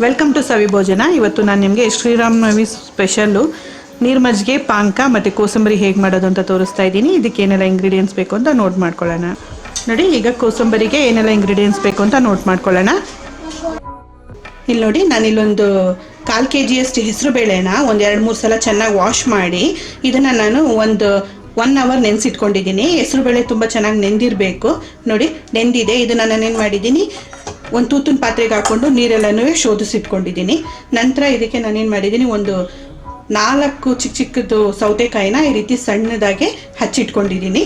Welcome to ಸವಿ ಭೋಜನ. ಇವತ್ತು ನಾನು ನಿಮಗೆ ಶ್ರೀರಾಮನವಮಿ ಸ್ಪೆಷಲ್ಲು ನೀರು ಮಜ್ಜಿಗೆ, ಪಾನಕ ಮತ್ತು ಕೋಸಂಬರಿ ಹೇಗೆ ಮಾಡೋದು ಅಂತ ತೋರಿಸ್ತಾ ಇದ್ದೀನಿ. ಇದಕ್ಕೆ ಏನೆಲ್ಲ ಇಂಗ್ರೀಡಿಯೆಂಟ್ಸ್ ಬೇಕು ಅಂತ ನೋಟ್ ಮಾಡ್ಕೊಳ್ಳೋಣ. ನೋಡಿ, ಈಗ ಕೋಸಂಬರಿಗೆ ಏನೆಲ್ಲ ಇಂಗ್ರೀಡಿಯೆಂಟ್ಸ್ ಬೇಕು ಅಂತ ನೋಟ್ ಮಾಡ್ಕೊಳ್ಳೋಣ. ಇಲ್ಲಿ ನೋಡಿ, ನಾನಿಲ್ಲೊಂದು 1/4 kg ಹೆಸರು ಬೇಳೆನ ಒಂದು 2-3 ಸಲ ಚೆನ್ನಾಗಿ ವಾಶ್ ಮಾಡಿ ಇದನ್ನು ನಾನು ಒಂದು 1 hour ನೆನೆಸಿಟ್ಕೊಂಡಿದ್ದೀನಿ. ಹೆಸರು ಬೇಳೆ ತುಂಬ ಚೆನ್ನಾಗಿ ನೆಂದಿರಬೇಕು. ನೋಡಿ, ನೆಂದಿದೆ. ಇದನ್ನು ನಾನೇನು ಮಾಡಿದ್ದೀನಿ, ಒಂದು ತೂತಿನ ಪಾತ್ರೆಗೆ ಹಾಕ್ಕೊಂಡು ನೀರೆಲ್ಲನೂ ಶೋಧಿಸಿಟ್ಕೊಂಡಿದ್ದೀನಿ. ನಂತರ ಇದಕ್ಕೆ ನಾನೇನು ಮಾಡಿದ್ದೀನಿ, ಒಂದು 4 ಚಿಕ್ಕ ಚಿಕ್ಕದು ಸೌತೆಕಾಯಿನ ಈ ರೀತಿ ಸಣ್ಣದಾಗೆ ಹಚ್ಚಿಟ್ಕೊಂಡಿದ್ದೀನಿ.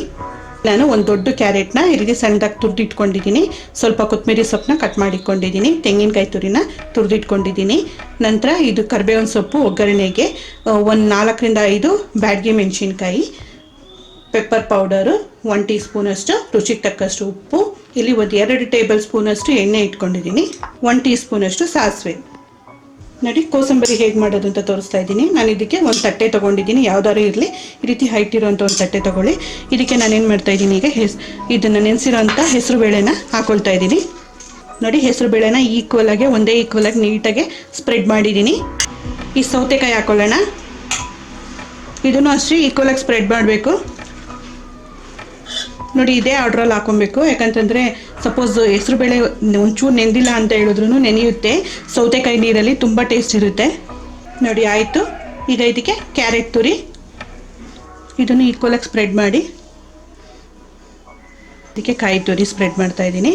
ನಾನು ಒಂದು ದೊಡ್ಡ ಕ್ಯಾರೆಟ್ನ ಈ ರೀತಿ ಸಣ್ಣದಾಗಿ ತುರಿದಿಟ್ಕೊಂಡಿದ್ದೀನಿ. ಸ್ವಲ್ಪ ಕೊತ್ತಂಬರಿ ಸೊಪ್ಪನ್ನ ಕಟ್ ಮಾಡಿಟ್ಕೊಂಡಿದ್ದೀನಿ. ತೆಂಗಿನಕಾಯಿ ತುರಿನ ತುರಿದಿಟ್ಕೊಂಡಿದ್ದೀನಿ. ನಂತರ ಇದು ಕರಿಬೇವಿನ ಸೊಪ್ಪು ಒಗ್ಗರಣೆಗೆ, ಒಂದು 4-5 ಬ್ಯಾಡಗಿ ಮೆಣಸಿನ್ಕಾಯಿ, ಪೆಪ್ಪರ್ ಪೌಡರು 1 ಟೀ ಸ್ಪೂನಷ್ಟು, ರುಚಿಗೆ ತಕ್ಕಷ್ಟು ಉಪ್ಪು, ಇಲ್ಲಿ ಒಂದು 2 ಟೇಬಲ್ ಸ್ಪೂನಷ್ಟು ಎಣ್ಣೆ ಇಟ್ಕೊಂಡಿದ್ದೀನಿ, 1 ಟೀ ಸ್ಪೂನಷ್ಟು ಸಾಸಿವೆ. ನೋಡಿ, ಕೋಸಂಬರಿ ಹೇಗೆ ಮಾಡೋದು ಅಂತ ತೋರಿಸ್ತಾ ಇದ್ದೀನಿ. ನಾನು ಇದಕ್ಕೆ ಒಂದು ತಟ್ಟೆ ತೊಗೊಂಡಿದ್ದೀನಿ. ಯಾವುದಾದ್ರು ಇರಲಿ, ಈ ರೀತಿ ಹೈಟ್ ಇರೋಂಥ ಒಂದು ತಟ್ಟೆ ತೊಗೊಳ್ಳಿ. ಇದಕ್ಕೆ ನಾನೇನು ಮಾಡ್ತಾ ಇದ್ದೀನಿ, ಈಗ ಇದನ್ನು ನೆನೆಸಿರೋಂಥ ಹೆಸರು ಬೇಳೆನ ಹಾಕೊಳ್ತಾ ಇದ್ದೀನಿ. ನೋಡಿ, ಹೆಸರು ಬೇಳೆನ ಒಂದೇ ಈಕ್ವಲಾಗಿ ನೀಟಾಗಿ ಸ್ಪ್ರೆಡ್ ಮಾಡಿದ್ದೀನಿ. ಈ ಸೌತೆಕಾಯಿ ಹಾಕೊಳ್ಳೋಣ. ಇದನ್ನು ಅಷ್ಟೇ ಈಕ್ವಲಾಗಿ ಸ್ಪ್ರೆಡ್ ಮಾಡಬೇಕು. ನೋಡಿ, ಇದೇ ಆರ್ಡ್ರಲ್ಲಿ ಹಾಕೊಬೇಕು. ಯಾಕಂತಂದರೆ ಸಪೋಸ್ ಹೆಸರು ಬೇಳೆ ಒಂಚೂರು ನೆಂದಿಲ್ಲ ಅಂತ ಹೇಳಿದ್ರು ನೆನೆಯುತ್ತೆ. ಸೌತೆಕಾಯಿ ನೀರಲ್ಲಿ ತುಂಬ ಟೇಸ್ಟ್ ಇರುತ್ತೆ. ನೋಡಿ, ಆಯಿತು. ಈಗ ಇದಕ್ಕೆ ಕ್ಯಾರೆಟ್ ತುರಿ, ಇದನ್ನು ಈಕ್ವಲಾಗಿ ಸ್ಪ್ರೆಡ್ ಮಾಡಿ. ಇದಕ್ಕೆ ಕಾಯಿ ತುರಿ ಸ್ಪ್ರೆಡ್ ಮಾಡ್ತಾ ಇದ್ದೀನಿ.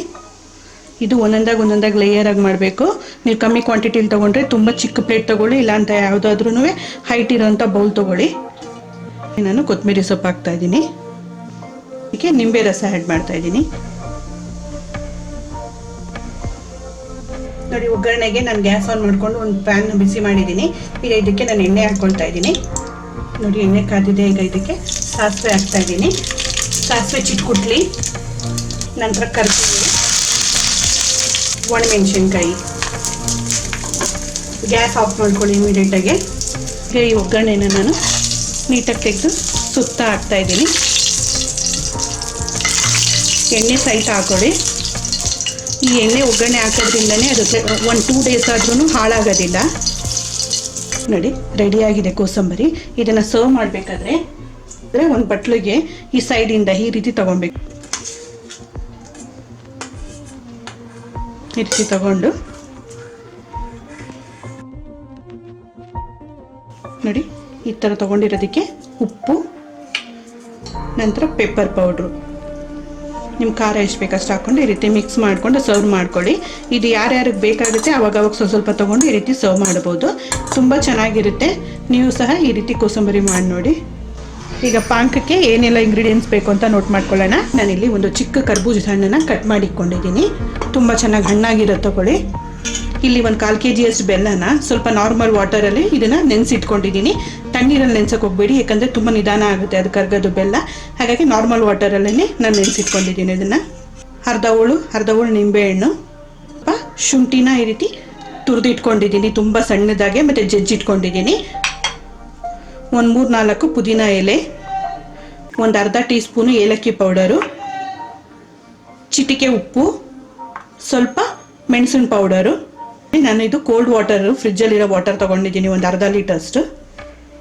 ಇದು ಒಂದೊಂದಾಗಿ ಲೇಯರಾಗಿ ಮಾಡಬೇಕು. ನೀವು ಕಮ್ಮಿ ಕ್ವಾಂಟಿಟಿಲಿ ತೊಗೊಂಡ್ರೆ ತುಂಬ ಚಿಕ್ಕ ಪ್ಲೇಟ್ ತೊಗೊಳ್ಳಿ, ಇಲ್ಲಾಂತ ಯಾವುದಾದ್ರೂ ಹೈಟ್ ಇರೋಂಥ ಬೌಲ್ ತೊಗೊಳ್ಳಿ. ನಾನು ಕೊತ್ತಂಬರಿ ಸೊಪ್ಪು ಹಾಕ್ತಾ ಇದ್ದೀನಿ. ಇದಕ್ಕೆ ನಿಂಬೆ ರಸ ಆ್ಯಡ್ ಮಾಡ್ತಾ ಇದ್ದೀನಿ. ನೋಡಿ, ಒಗ್ಗರಣೆಗೆ ನಾನು ಗ್ಯಾಸ್ ಆನ್ ಮಾಡಿಕೊಂಡು ಒಂದು ಪ್ಯಾನ್ ಬಿಸಿ ಮಾಡಿದ್ದೀನಿ. ಈಗ ಇದಕ್ಕೆ ನಾನು ಎಣ್ಣೆ ಹಾಕ್ಕೊಳ್ತಾ ಇದ್ದೀನಿ. ನೋಡಿ, ಎಣ್ಣೆ ಕಾದಿದೆ. ಈಗ ಇದಕ್ಕೆ ಸಾಸಿವೆ ಹಾಕ್ತಾ ಇದ್ದೀನಿ. ಸಾಸಿವೆ ಚಿಟ್ಕುಟ್ಲಿ, ನಂತರ ಕರಿಬೇವು, ಒಣಮೆಣಸಿನ್ಕಾಯಿ. ಗ್ಯಾಸ್ ಆಫ್ ಮಾಡ್ಕೊಳ್ಳಿ ಇಮಿಡಿಯೇಟಾಗಿ. ಈಗ ಈ ಒಗ್ಗರಣೆನ ನಾನು ನೀಟಾಗಿ ತೆಗೆದು ಸುತ್ತ ಹಾಕ್ತಾ ಇದ್ದೀನಿ. ಎಣ್ಣೆ ಸಹಿತ ಹಾಕೊಳ್ಳಿ. ಈ ಎಣ್ಣೆ ಒಗ್ಗರಣೆ ಹಾಕೋದ್ರಿಂದನೇ ಅದು 1-2 days ಆದ್ರೂ ಹಾಳಾಗೋದಿಲ್ಲ. ನೋಡಿ, ರೆಡಿಯಾಗಿದೆ ಕೋಸಂಬರಿ. ಇದನ್ನು ಸರ್ವ್ ಮಾಡಬೇಕಾದ್ರೆ ಒಂದು ಬಟ್ಲಿಗೆ ಈ ಸೈಡಿಂದ ಈ ರೀತಿ ತಗೊಬೇಕು. ಈ ರೀತಿ ತಗೊಂಡು ನೋಡಿ, ಈ ಥರ ತೊಗೊಂಡಿರೋದಕ್ಕೆ ಉಪ್ಪು, ನಂತರ ಪೆಪ್ಪರ್ ಪೌಡ್ರು, ನಿಮ್ಮ ಖಾರ ಎಷ್ಟು ಬೇಕಷ್ಟು ಹಾಕ್ಕೊಂಡು ಈ ರೀತಿ ಮಿಕ್ಸ್ ಮಾಡಿಕೊಂಡು ಸರ್ವ್ ಮಾಡ್ಕೊಳ್ಳಿ. ಇದು ಯಾರ್ಯಾರಿಗೆ ಬೇಕಾಗುತ್ತೆ ಅವಾಗ ಸ್ವಲ್ಪ ತೊಗೊಂಡು ಈ ರೀತಿ ಸರ್ವ್ ಮಾಡ್ಬೋದು. ತುಂಬ ಚೆನ್ನಾಗಿರುತ್ತೆ. ನೀವು ಸಹ ಈ ರೀತಿ ಕೋಸಂಬರಿ ಮಾಡಿ ನೋಡಿ. ಈಗ ಪಾನಕಕ್ಕೆ ಏನೆಲ್ಲ ಇಂಗ್ರೀಡಿಯೆಂಟ್ಸ್ ಬೇಕು ಅಂತ ನೋಟ್ ಮಾಡ್ಕೊಳ್ಳೋಣ. ನಾನಿಲ್ಲಿ ಒಂದು ಚಿಕ್ಕ ಕರ್ಬೂಜದ ಹಣ್ಣನ್ನು ಕಟ್ ಮಾಡಿ ಇಟ್ಕೊಂಡಿದ್ದೀನಿ. ತುಂಬ ಚೆನ್ನಾಗಿ ಹಣ್ಣಾಗಿರೋ ತಗೊಳ್ಳಿ. ಇಲ್ಲಿ ಒಂದು 1/4 kg ಬೆಲ್ಲನ ಸ್ವಲ್ಪ ನಾರ್ಮಲ್ ವಾಟರಲ್ಲಿ ಇದನ್ನು ನೆನೆಸಿಟ್ಕೊಂಡಿದ್ದೀನಿ. ತಣ್ಣೀರಲ್ಲಿ ನೆನೆಸೋಕೆ ಹೋಗ್ಬೇಡಿ, ಯಾಕಂದರೆ ತುಂಬ ನಿಧಾನ ಆಗುತ್ತೆ ಅದು ಕರ್ಗೋದು ಬೆಲ್ಲ. ಹಾಗಾಗಿ ನಾರ್ಮಲ್ ವಾಟರಲ್ಲೇ ನಾನು ನೆನೆಸಿಟ್ಕೊಂಡಿದ್ದೀನಿ. ಇದನ್ನು ಅರ್ಧ ಹೋಳು ನಿಂಬೆಹಣ್ಣು, ಶುಂಠಿನ ಈ ರೀತಿ ತುರಿದಿಟ್ಕೊಂಡಿದ್ದೀನಿ ತುಂಬ ಸಣ್ಣದಾಗೆ, ಮತ್ತು ಜಜ್ಜಿಟ್ಕೊಂಡಿದ್ದೀನಿ. ಒಂದು 3-4 ಪುದೀನ ಎಲೆ, ಒಂದು ಅರ್ಧ ಟೀ ಸ್ಪೂನು ಏಲಕ್ಕಿ ಪೌಡರು, ಚಿಟಿಕೆ ಉಪ್ಪು, ಸ್ವಲ್ಪ ಮೆಣಸಿನ ಪೌಡರು. ನಾನು ಇದು ಕೋಲ್ಡ್ ವಾಟರು, ಫ್ರಿಜ್ಜಲ್ಲಿರೋ ವಾಟರ್ ತೊಗೊಂಡಿದ್ದೀನಿ, ಒಂದು ಅರ್ಧ ಲೀಟರ್ಷ್ಟು.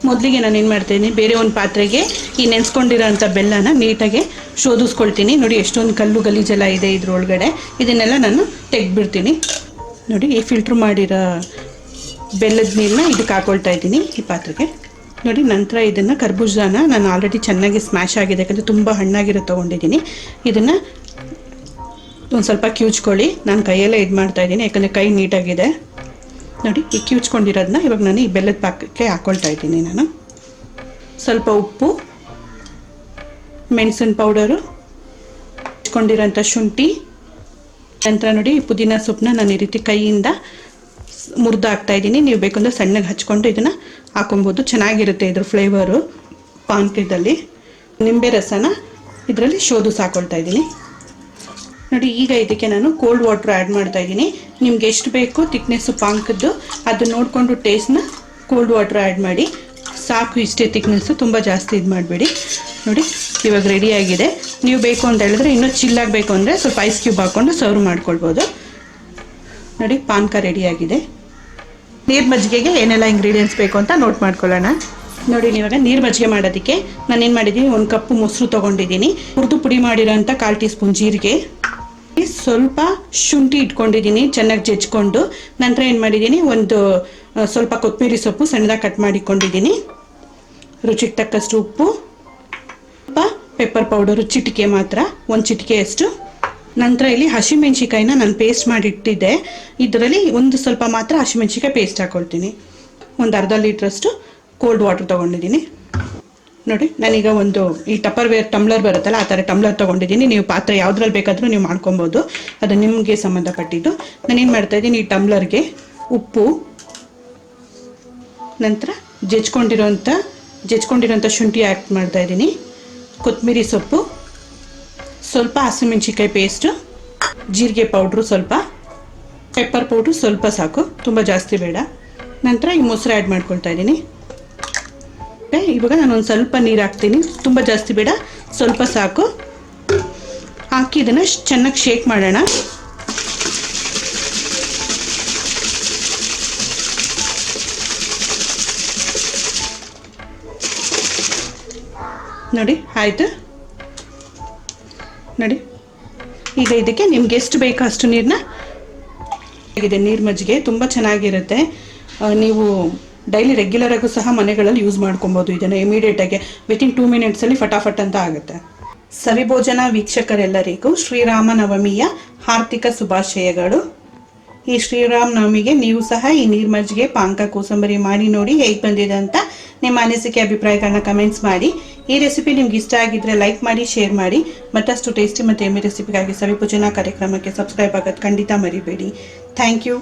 ಮೊದಲಿಗೆ ನಾನು ಏನು ಮಾಡ್ತೀನಿ, ಬೇರೆ ಒಂದು ಪಾತ್ರೆಗೆ ಈ ನೆನೆಸ್ಕೊಂಡಿರೋಂಥ ಬೆಲ್ಲನ ನೀಟಾಗಿ ಶೋಧಿಸ್ಕೊಳ್ತೀನಿ. ನೋಡಿ, ಎಷ್ಟೊಂದು ಕಲ್ಲು ಗಲೀಜೆಲ್ಲ ಇದೆ ಇದ್ರೊಳಗಡೆ. ಇದನ್ನೆಲ್ಲ ನಾನು ತೆಗೆದ್ಬಿಡ್ತೀನಿ. ನೋಡಿ, ಈ ಫಿಲ್ಟ್ರ್ ಮಾಡಿರೋ ಬೆಲ್ಲದ ನೀರನ್ನ ಇದಕ್ಕೆ ಹಾಕೊಳ್ತಾ ಇದ್ದೀನಿ ಈ ಪಾತ್ರೆಗೆ. ನೋಡಿ, ನಂತರ ಇದನ್ನು ಕರ್ಬೂಜಾನ ನಾನು ಆಲ್ರೆಡಿ ಚೆನ್ನಾಗಿ ಸ್ಮ್ಯಾಶ್ ಆಗಿದೆ, ಯಾಕಂದರೆ ತುಂಬ ಹಣ್ಣಾಗಿರೋ ತೊಗೊಂಡಿದ್ದೀನಿ. ಇದನ್ನು ಒಂದು ಸ್ವಲ್ಪ ಕಿವುಚ್ಕೊಳ್ಳಿ. ನಾನು ಕೈಯಲ್ಲೇ ಇದು ಮಾಡ್ತಾಯಿದ್ದೀನಿ, ಯಾಕಂದರೆ ಕೈ ನೀಟಾಗಿದೆ. ನೋಡಿ, ಈ ಕಿವುಚ್ಕೊಂಡಿರೋದನ್ನ ಇವಾಗ ನಾನು ಈ ಬೆಲ್ಲದ ಪಾಕಕ್ಕೆ ಹಾಕ್ಕೊಳ್ತಾ ಇದ್ದೀನಿ. ನಾನು ಸ್ವಲ್ಪ ಉಪ್ಪು, ಮೆಣಸಿನ ಪೌಡರು, ಹಚ್ಕೊಂಡಿರೋಂಥ ಶುಂಠಿ, ನಂತರ ನೋಡಿ ಈ ಪುದೀನ ಸೊಪ್ಪನ್ನ ನಾನು ಈ ರೀತಿ ಕೈಯಿಂದ ಮುರಿದು ಹಾಕ್ತಾಯಿದ್ದೀನಿ. ನೀವು ಬೇಕಂದ್ರೆ ಸಣ್ಣಗೆ ಹಚ್ಕೊಂಡು ಇದನ್ನು ಹಾಕೊಬೋದು, ಚೆನ್ನಾಗಿರುತ್ತೆ ಇದ್ರ ಫ್ಲೇವರು ಪಾನಕದಲ್ಲಿ. ನಿಂಬೆ ರಸನ ಇದರಲ್ಲಿ ಶೋಧಿಸಿ ಹಾಕ್ಕೊಳ್ತಾ ಇದ್ದೀನಿ. ನೋಡಿ, ಈಗ ಇದಕ್ಕೆ ನಾನು ಕೋಲ್ಡ್ ವಾಟ್ರ್ ಆ್ಯಡ್ ಮಾಡ್ತಾ ಇದ್ದೀನಿ. ನಿಮ್ಗೆ ಎಷ್ಟು ಬೇಕು ತಿಕ್ನೆಸ್ಸು ಪಾನಕದ್ದು ಅದು ನೋಡಿಕೊಂಡು ಟೇಸ್ಟ್ನ ಕೋಲ್ಡ್ ವಾಟ್ರ್ ಆ್ಯಡ್ ಮಾಡಿ. ಸಾಕು, ಇಷ್ಟೇ ತಿಕ್ನೆಸ್ಸು, ತುಂಬ ಜಾಸ್ತಿ ಇದು ಮಾಡಬೇಡಿ. ನೋಡಿ, ಇವಾಗ ರೆಡಿಯಾಗಿದೆ. ನೀವು ಬೇಕು ಅಂತ ಹೇಳಿದ್ರೆ ಇನ್ನೂ ಚಿಲ್ಲಾಗಬೇಕು ಅಂದರೆ ಸ್ವಲ್ಪ ಐಸ್ ಕ್ಯೂಬ್ ಹಾಕ್ಕೊಂಡು ಸರ್ವ್ ಮಾಡ್ಕೊಳ್ಬೋದು. ನೋಡಿ, ಪಾನಕ ರೆಡಿಯಾಗಿದೆ. ನೀರು ಮಜ್ಜಿಗೆಗೆ ಏನೆಲ್ಲ ಇಂಗ್ರೀಡಿಯೆಂಟ್ಸ್ ಬೇಕು ಅಂತ ನೋಟ್ ಮಾಡ್ಕೊಳ್ಳೋಣ. ನೋಡಿ, ಇವಾಗ ನೀರು ಮಜ್ಜಿಗೆ ಮಾಡೋದಕ್ಕೆ ನಾನೇನು ಮಾಡಿದ್ದೀನಿ, 1 ಕಪ್ ಮೊಸರು ತೊಗೊಂಡಿದ್ದೀನಿ, ಹುರಿದು ಪುಡಿ ಮಾಡಿರೋಂಥ 1/4 ಟೀ ಸ್ಪೂನ್ ಜೀರಿಗೆ, ಸ್ವಲ್ಪ ಶುಂಠಿ ಇಟ್ಕೊಂಡಿದ್ದೀನಿ ಚೆನ್ನಾಗಿ ಜಜ್ಜಿಕೊಂಡು. ನಂತರ ಏನು ಮಾಡಿದ್ದೀನಿ, ಸ್ವಲ್ಪ ಕೊತ್ತಂಬರಿ ಸೊಪ್ಪು ಸಣ್ಣದಾಗಿ ಕಟ್ ಮಾಡಿಕೊಂಡಿದ್ದೀನಿ, ರುಚಿಗೆ ತಕ್ಕಷ್ಟು ಉಪ್ಪು, ಸ್ವಲ್ಪ ಪೆಪ್ಪರ್ ಪೌಡರು ಚಿಟಿಕೆ ಮಾತ್ರ, 1 ಚಿಟಿಕೆಯಷ್ಟು. ನಂತರ ಇಲ್ಲಿ ಹಸಿಮೆಣ್ಸಿಕಾಯಿನ ನಾನು ಪೇಸ್ಟ್ ಮಾಡಿಟ್ಟಿದ್ದೆ, ಇದರಲ್ಲಿ ಸ್ವಲ್ಪ ಮಾತ್ರ ಹಸಿಮೆಣ್ಸಿಕಾಯಿ ಪೇಸ್ಟ್ ಹಾಕ್ಕೊಳ್ತೀನಿ. ಒಂದು ಅರ್ಧ ಲೀಟ್ರಷ್ಟು ಕೋಲ್ಡ್ ವಾಟರ್ ತೊಗೊಂಡಿದ್ದೀನಿ. ನೋಡಿ, ನಾನೀಗ ಈ ಟಪ್ಪರ್ವೇರ್ ಟಮ್ಲರ್ ಬರುತ್ತಲ್ಲ, ಆ ಥರ ಟಮ್ಲರ್ ತೊಗೊಂಡಿದ್ದೀನಿ. ನೀವು ಪಾತ್ರೆ ಯಾವುದ್ರಲ್ಲಿ ಬೇಕಾದರೂ ನೀವು ಮಾಡ್ಕೊಬೋದು, ಅದು ನಿಮಗೆ ಸಂಬಂಧಪಟ್ಟಿದ್ದು. ನಾನೇನು ಮಾಡ್ತಾಯಿದ್ದೀನಿ, ಈ ಟಮ್ಲರ್ಗೆ ಉಪ್ಪು, ನಂತರ ಜಜ್ಕೊಂಡಿರೋಂಥ ಶುಂಠಿ ಆ್ಯಡ್ ಮಾಡ್ತಾಯಿದ್ದೀನಿ, ಕೊತ್ತಂಬರಿ ಸೊಪ್ಪು, ಸ್ವಲ್ಪ ಹಸಿಮೆಣ್ಸಿಕಾಯಿ ಪೇಸ್ಟು, ಜೀರಿಗೆ ಪೌಡ್ರು ಸ್ವಲ್ಪ, ಪೆಪ್ಪರ್ ಪೌಡ್ರು ಸ್ವಲ್ಪ ಸಾಕು, ತುಂಬ ಜಾಸ್ತಿ ಬೇಡ. ನಂತರ ಈ ಮೊಸರು ಆ್ಯಡ್ ಮಾಡ್ಕೊಳ್ತಾ ಇದ್ದೀನಿ. ಇವಾಗ ನಾನು ಸ್ವಲ್ಪ ನೀರು ಹಾಕ್ತೀನಿ, ತುಂಬ ಜಾಸ್ತಿ ಬೇಡ, ಸ್ವಲ್ಪ ಸಾಕು. ಹಾಕಿ ಇದನ್ನು ಚೆನ್ನಾಗಿ ಶೇಕ್ ಮಾಡೋಣ. ನೋಡಿ, ಆಯಿತು. ನೋಡಿ, ಈಗ ಇದಕ್ಕೆ ನಿಮ್ಗೆ ಎಷ್ಟು ಬೇಕೋ ಅಷ್ಟು ನೀರನ್ನ ಆಗಿದೆ. ನೀರು ಮಜ್ಜಿಗೆ ತುಂಬ ಚೆನ್ನಾಗಿರುತ್ತೆ. ನೀವು ಡೈಲಿ ರೆಗ್ಯುಲರಾಗೂ ಸಹ ಮನೆಗಳಲ್ಲಿ ಯೂಸ್ ಮಾಡ್ಕೊಬೋದು ಇದನ್ನು. ಇಮಿಡಿಯೇಟಾಗಿ ವಿತಿನ್ 2 ಮಿನಿಟ್ಸಲ್ಲಿ ಫಟಾಫಟ್ ಅಂತ ಆಗುತ್ತೆ. ಸವಿ ಭೋಜನ ವೀಕ್ಷಕರೆಲ್ಲರಿಗೂ ಶ್ರೀರಾಮ ನವಮಿಯ ಹಾರ್ದಿಕ ಶುಭಾಶಯಗಳು. ಈ ಶ್ರೀರಾಮ ನವಮಿಗೆ ನೀವು ಸಹ ಈ ನೀರು ಮಜ್ಜಿಗೆ, ಪಾನಕ, ಕೋಸಂಬರಿ ಮಾಡಿ ನೋಡಿ ಹೇಗೆ ಬಂದಿದೆ ಅಂತ ನಿಮ್ಮ ಅನಿಸಿಕೆ ಅಭಿಪ್ರಾಯಗಳನ್ನ ಕಮೆಂಟ್ಸ್ ಮಾಡಿ. ಈ ರೆಸಿಪಿ ನಿಮ್ಗೆ ಇಷ್ಟ ಆಗಿದ್ರೆ ಲೈಕ್ ಮಾಡಿ, ಶೇರ್ ಮಾಡಿ. ಮತ್ತಷ್ಟು ಟೇಸ್ಟಿ ಮತ್ತು ಎಮ್ಮೆ ರೆಸಿಪಿಗಾಗಿ ಸವಿ ಭೋಜನ ಕಾರ್ಯಕ್ರಮಕ್ಕೆ ಸಬ್ಸ್ಕ್ರೈಬ್ ಆಗೋದು ಖಂಡಿತ ಮರಿಬೇಡಿ. Thank you.